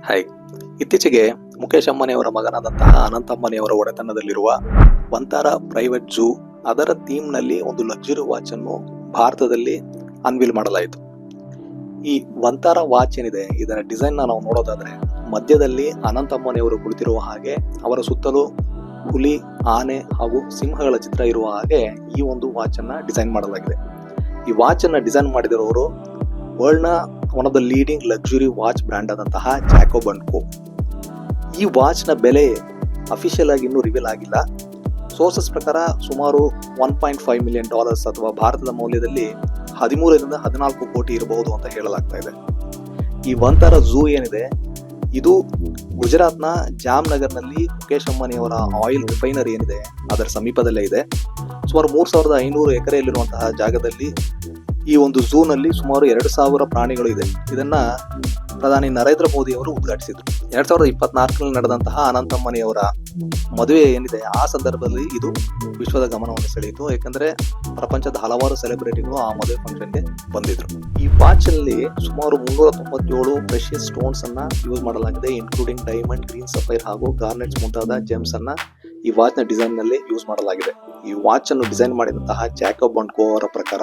Hi. ಇತ್ತೀಚೆಗೆ Mukesh ಅಂಬಾನಿಯವರ ಮಗನಾದಂತಹ Ananth ಅಂಬಾನಿಯವರ ಒಡೆತನದಲ್ಲಿರುವ ವಂತಾರ private zoo ಅದರ ಥೀಮ್ನಲ್ಲಿ ಒಂದು ಲಕ್ಸುರಿ ವಾಚ್ ಅನ್ನು ಭಾರತದಲ್ಲಿ ಅನ್ವೀಲ್ ಮಾಡಲಾಯಿತು. ಈ ವಂತಾರ ವಾಚ್ ಏನಿದೆ, ಇದರ ಡಿಸೈನ್ ನಾವು ನೋಡೋದಾದ್ರೆ ಮಧ್ಯದಲ್ಲಿ ಅನಂತ್ ಅಂಬಾನಿಯವರು ಕುಳಿತಿರುವ ಹಾಗೆ, ಅವರ ಸುತ್ತಲೂ ಹುಲಿ, ಆನೆ ಹಾಗೂ ಸಿಂಹಗಳ ಚಿತ್ರ ಇರುವ ಹಾಗೆ ಈ ಒಂದು ವಾಚ್ ಅನ್ನ ಡಿಸೈನ್ ಮಾಡಲಾಗಿದೆ. ಈ ವಾಚ್ ಅನ್ನ ಡಿಸೈನ್ ಮಾಡಿದಿರುವವರು ವರ್ಲ್ಡ್ ನ one of the leading luxury watch brand ಆದಂತಹ ಜಾಕೋಬ್ ಅಂಡ್ ಕೋ. ಈ ವಾಚ್ ನ ಬೆಲೆ ಅಫಿಷಿಯಲ್ ಆಗಿ ಇನ್ನೂ ರಿವೀಲ್ ಆಗಿಲ್ಲ. ಸೋರ್ಸಸ್ ಪ್ರಕಾರ ಸುಮಾರು $1.5 ಮಿಲಿಯನ್ ಅಥವಾ ಭಾರತದ ಮೌಲ್ಯದಲ್ಲಿ 13-14 ಕೋಟಿ ಇರಬಹುದು ಅಂತ ಹೇಳಲಾಗ್ತಾ ಇದೆ. ಈ ವಂತಾರ ಝೂ ಏನಿದೆ, ಇದು ಗುಜರಾತ್ನ ಜಾಮ್ನಗರ್ನಲ್ಲಿ ಮುಖೇಶ್ ಅಂಬಾನಿಯವರ ಆಯಿಲ್ ರಿಫೈನರಿ ಏನಿದೆ ಅದರ ಸಮೀಪದಲ್ಲೇ ಇದೆ. ಸುಮಾರು 3500 ಎಕರೆಯಲ್ಲಿರುವಂತಹ ಜಾಗದಲ್ಲಿ ಈ ಒಂದು ಝೂ ನಲ್ಲಿ ಸುಮಾರು 2000 ಪ್ರಾಣಿಗಳು ಇದೆ. ಇದನ್ನ ಪ್ರಧಾನಿ ನರೇಂದ್ರ ಮೋದಿ ಅವರು ಉದ್ಘಾಟಿಸಿದ್ರು. 2024ರಲ್ಲಿ ನಡೆದಂತಹ ಅನಂತ್ ಅಂಬಾನಿಯವರ ಮದುವೆ ಏನಿದೆ, ಆ ಸಂದರ್ಭದಲ್ಲಿ ಇದು ವಿಶ್ವದ ಗಮನವನ್ನು ಸೆಳೆಯಿತು. ಯಾಕಂದ್ರೆ ಪ್ರಪಂಚದ ಹಲವಾರು ಸೆಲೆಬ್ರಿಟಿಗಳು ಆ ಮದುವೆ ಫಂಕ್ಷನ್ಗೆ ಬಂದಿದ್ರು. ಈ ವಾಚ್ ಅಲ್ಲಿ ಸುಮಾರು 397 ಪ್ರೆಷಿಯಸ್ ಸ್ಟೋನ್ಸ್ ಅನ್ನ ಯೂಸ್ ಮಾಡಲಾಗಿದೆ, ಇನ್ಕ್ಲೂಡಿಂಗ್ ಡೈಮಂಡ್, ಗ್ರೀನ್ ಸಫೈರ್ ಹಾಗೂ ಗಾರ್ನೆಟ್ಸ್ ಮುಂತಾದ ಜೆಮ್ಸ್ ಅನ್ನ ಈ ವಾಚ್ ನ ಡಿಸೈನ್ ನಲ್ಲಿ ಯೂಸ್ ಮಾಡಲಾಗಿದೆ. ಈ ವಾಚ್ ಅನ್ನು ಡಿಸೈನ್ ಮಾಡಿದಂತಹ ಜಾಕೋಬ್ ಅಂಡ್ ಕೋ ಅವರ ಪ್ರಕಾರ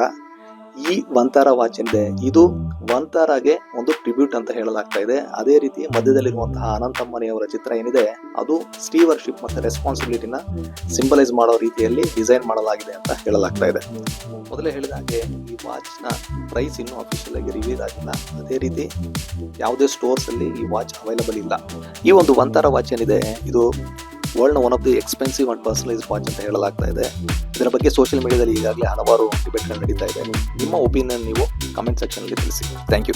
ಈ ವಂತಾರ ವಾಚ್ ಏನಿದೆ, ಇದು ವಂತಾರಾಗೆ ಒಂದು ಟ್ರಿಬ್ಯೂಟ್ ಅಂತ ಹೇಳಲಾಗ್ತಾ ಇದೆ. ಅದೇ ರೀತಿ ಮಧ್ಯದಲ್ಲಿರುವಂತಹ ಅನಂತ್ ಅಂಬಾನಿಯವರ ಚಿತ್ರ ಏನಿದೆ, ಅದು ಸ್ಟೀವರ್ಶಿಪ್ ಮತ್ತೆ ರೆಸ್ಪಾನ್ಸಿಬಿಲಿಟಿನ ಸಿಂಬಲೈಸ್ ಮಾಡೋ ರೀತಿಯಲ್ಲಿ ಡಿಸೈನ್ ಮಾಡಲಾಗಿದೆ ಅಂತ ಹೇಳಲಾಗ್ತಾ ಇದೆ. ಮೊದಲೇ ಹೇಳಿದ ಹಾಗೆ ಈ ವಾಚ್ ನ ಪ್ರೈಸ್ ಇನ್ನೂ ಅಫಿಷಿಯಲ್ ಆಗಿ ರಿವೀಲ್ ಆಗಿಲ್ಲ. ಅದೇ ರೀತಿ ಯಾವುದೇ ಸ್ಟೋರ್ಸ್ ಅಲ್ಲಿ ಈ ವಾಚ್ ಅವೈಲಬಲ್ ಇಲ್ಲ. ಈ ಒಂದು ವಂತಾರ ವಾಚ್ ಏನಿದೆ, ಇದು ವರ್ಲ್ಡ್ ನ one of the expensive and personalised watch ಅಂತ ಹೇಳಲಾಗ್ತಾ ಇದೆ. ಇದರ ಬಗ್ಗೆ ಸೋಷಿಯಲ್ ಮೀಡಿಯಾದಲ್ಲಿ ಈಗಾಗಲೇ ಹಲವಾರು ಡಿಬೇಟ್ಗಳು ನಡೀತಾ ಇದೆ. ನಿಮ್ಮ ಒಪಿನಿಯನ್ ನೀವು ಕಮೆಂಟ್ ಸೆಕ್ಷನ್ ಅಲ್ಲಿ ತಿಳಿಸಿ. Thank you.